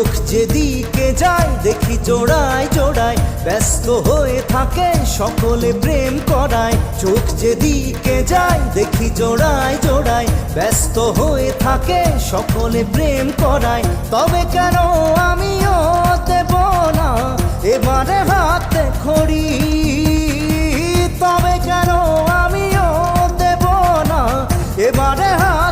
চোখ যেদিকে যায় দেখি জোড়ায় জোড়ায় ব্যস্ত হয়ে থাকে সকলে প্রেম করায়। চোখ যেদিকে যায় দেখি জোড়ায় জোড়ায় ব্যস্ত হয়ে থাকে সকলে প্রেম করায়। তবে কেন আমিও দেব না এবারে হাতে খড়ি, তবে কেন আমিও দেব না এবারে হাতে